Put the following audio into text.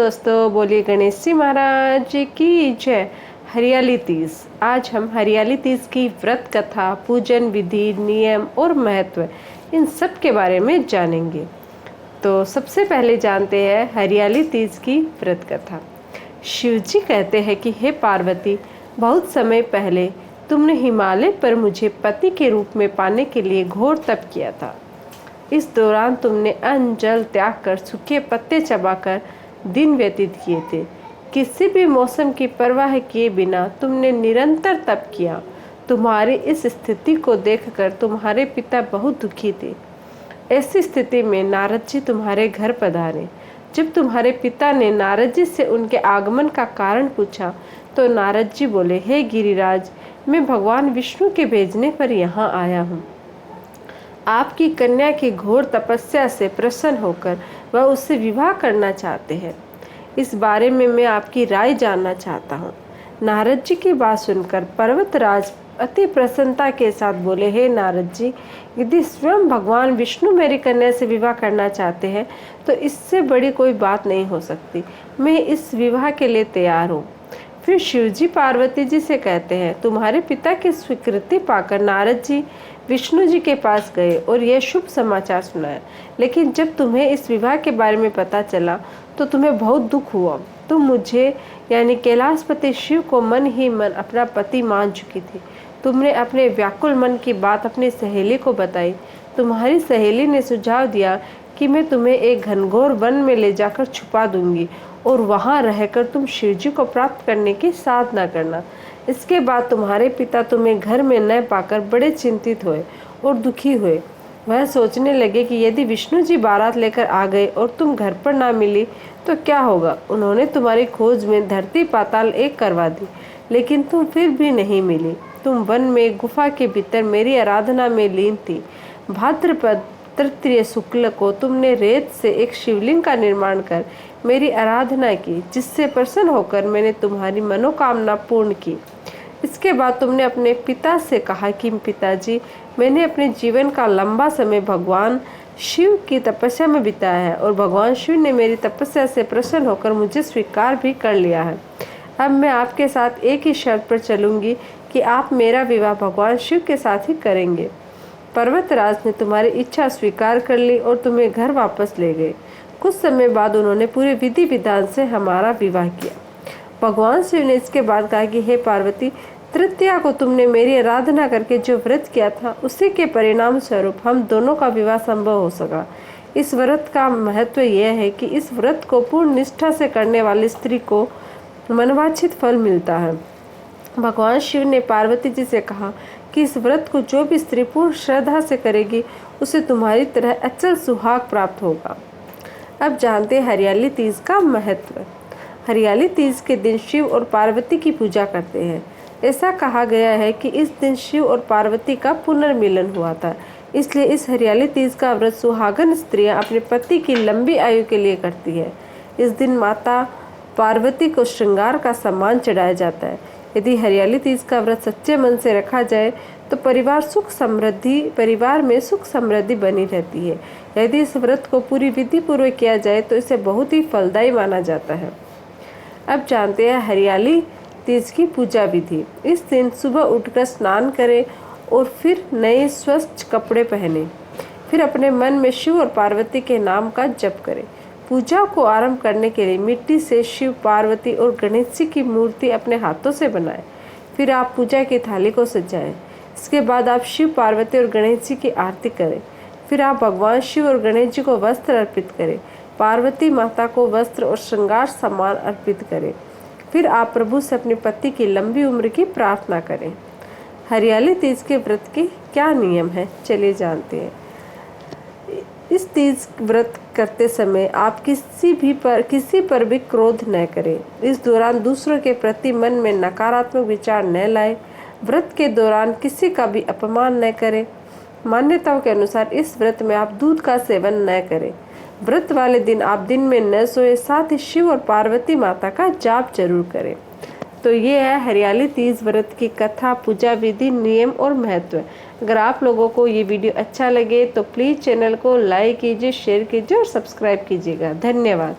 दोस्तों, बोलिए गणेश जी महाराज जी की जय। हरियाली तीज। आज हम हरियाली तीज की व्रत कथा, पूजन विधि, नियम और महत्व इन सब के बारे में जानेंगे। तो सबसे पहले जानते हैं हरियाली तीज की व्रत कथा। शिव जी कहते हैं कि हे पार्वती, बहुत समय पहले तुमने हिमालय पर मुझे पति के रूप में पाने के लिए घोर तप किया था। इस दौरान तुमने अन्न जल त्याग कर सूखे पत्ते चबाकर दिन व्यतीत किए थे। किसी भी मौसम की परवाह किए बिना तुमने निरंतर तप किया। तुम्हारी इस स्थिति को देखकर तुम्हारे पिता बहुत दुखी थे। ऐसी स्थिति में नारद जी तुम्हारे घर पधारे। जब तुम्हारे पिता ने नारद जी से उनके आगमन का कारण पूछा तो नारद जी बोले, हे गिरिराज, मैं भगवान विष्णु के भेजने पर यहाँ आया हूँ। आपकी कन्या की घोर तपस्या से प्रसन्न होकर वह उससे विवाह करना चाहते हैं। इस बारे में मैं आपकी राय जानना चाहता हूँ। नारद जी की बात सुनकर पर्वतराज अति प्रसन्नता के साथ बोले, हे नारद जी, यदि स्वयं भगवान विष्णु मेरी कन्या से विवाह करना चाहते हैं तो इससे बड़ी कोई बात नहीं हो सकती। मैं इस विवाह के लिए तैयार हूँ। फिर शिव जी पार्वती जी से कहते हैं, तुम्हारे पिता की स्वीकृति पाकर नारद जी विष्णु जी के पास गए और यह शुभ समाचार सुनाया। लेकिन जब तुम्हें इस विवाह के बारे में पता चला तो तुम्हें बहुत दुख हुआ। तुम मुझे यानी कैलाशपति शिव को मन ही मन अपना पति मान चुकी थी। तुमने अपने व्याकुल मन की बात अपनी सहेली को बताई। तुम्हारी सहेली ने सुझाव दिया कि मैं तुम्हें एक घनघोर वन में ले जाकर छुपा दूंगी और वहां रहकर तुम शिव जी को प्राप्त करने की साधना करना। इसके बाद तुम्हारे पिता तुम्हें घर में न पाकर बड़े चिंतित हुए और दुखी हुए। वह सोचने लगे कि यदि विष्णु जी बारात लेकर आ गए और तुम घर पर ना मिली तो क्या होगा। उन्होंने तुम्हारी खोज में धरती पाताल एक करवा दी, लेकिन तुम फिर भी नहीं मिली। तुम वन में गुफा के भीतर मेरी आराधना में लीन थी। भाद्रपद तृतीय शुक्ल को तुमने रेत से एक शिवलिंग का निर्माण कर मेरी आराधना की, जिससे प्रसन्न होकर मैंने तुम्हारी मनोकामना पूर्ण की। इसके बाद तुमने अपने पिता से कहा कि पिताजी, मैंने अपने जीवन का लंबा समय भगवान शिव की तपस्या में बिताया है और भगवान शिव ने मेरी तपस्या से प्रसन्न होकर मुझे स्वीकार भी कर लिया है। अब मैं आपके साथ एक ही शर्त पर चलूंगी कि आप मेरा विवाह भगवान शिव के साथ ही करेंगे। पर्वतराज ने तुम्हारी इच्छा स्वीकार कर ली और तुम्हें घर वापस ले गए। कुछ समय बाद उन्होंने पूरे विधि विधान से हमारा विवाह किया। भगवान शिव ने इसके बाद कहा कि हे पार्वती, तृतीया को तुमने मेरी आराधना करके जो व्रत किया था उसी के परिणाम स्वरूप हम दोनों का विवाह संभव हो सका। इस व्रत का महत्व यह है कि इस व्रत को पूर्ण निष्ठा से करने वाली स्त्री को मनवांछित फल मिलता है। भगवान शिव ने पार्वती जी से कहा कि इस व्रत को जो भी स्त्री पूर्ण श्रद्धा से करेगी उसे तुम्हारी तरह अचल सुहाग प्राप्त होगा। अब जानते हैं हरियाली तीज का महत्व। हरियाली तीज के दिन शिव और पार्वती की पूजा करते हैं। ऐसा कहा गया है कि इस दिन शिव और पार्वती का पुनर्मिलन हुआ था, इसलिए इस हरियाली तीज का व्रत सुहागन स्त्रियां अपने पति की लंबी आयु के लिए करती है। इस दिन माता पार्वती को श्रृंगार का सामान चढ़ाया जाता है। यदि हरियाली तीज का व्रत सच्चे मन से रखा जाए तो परिवार में सुख समृद्धि बनी रहती है। यदि इस व्रत को पूरी विधि पूर्वक किया जाए तो इसे बहुत ही फलदायी माना जाता है। अब जानते हैं हरियाली तीज की पूजा विधि। इस दिन सुबह उठकर स्नान करें और फिर नए स्वच्छ कपड़े पहने। फिर अपने मन में शिव और पार्वती के नाम का जप करें। पूजा को आरंभ करने के लिए मिट्टी से शिव, पार्वती और गणेश जी की मूर्ति अपने हाथों से बनाएं। फिर आप पूजा की थाली को सजाएं। इसके बाद आप शिव, पार्वती और गणेश जी की आरती करें। फिर आप भगवान शिव और गणेश जी को वस्त्र अर्पित करें। पार्वती माता को वस्त्र और श्रृंगार सामान अर्पित करें। फिर आप प्रभु से अपने पति की लंबी उम्र की प्रार्थना करें। हरियाली तीज के व्रत के क्या नियम हैं, चलिए जानते हैं। इस तीज व्रत करते समय आप किसी पर भी क्रोध न करें। इस दौरान दूसरों के प्रति मन में नकारात्मक विचार न लाएं। व्रत के दौरान किसी का भी अपमान न करें। मान्यताओं के अनुसार इस व्रत में आप दूध का सेवन न करें। व्रत वाले दिन आप दिन में न सोए, साथ ही शिव और पार्वती माता का जाप जरूर करें। तो ये है हरियाली तीज व्रत की कथा, पूजा विधि, नियम और महत्व। अगर आप लोगों को ये वीडियो अच्छा लगे तो प्लीज़ चैनल को लाइक कीजिए, शेयर कीजिए और सब्सक्राइब कीजिएगा। धन्यवाद।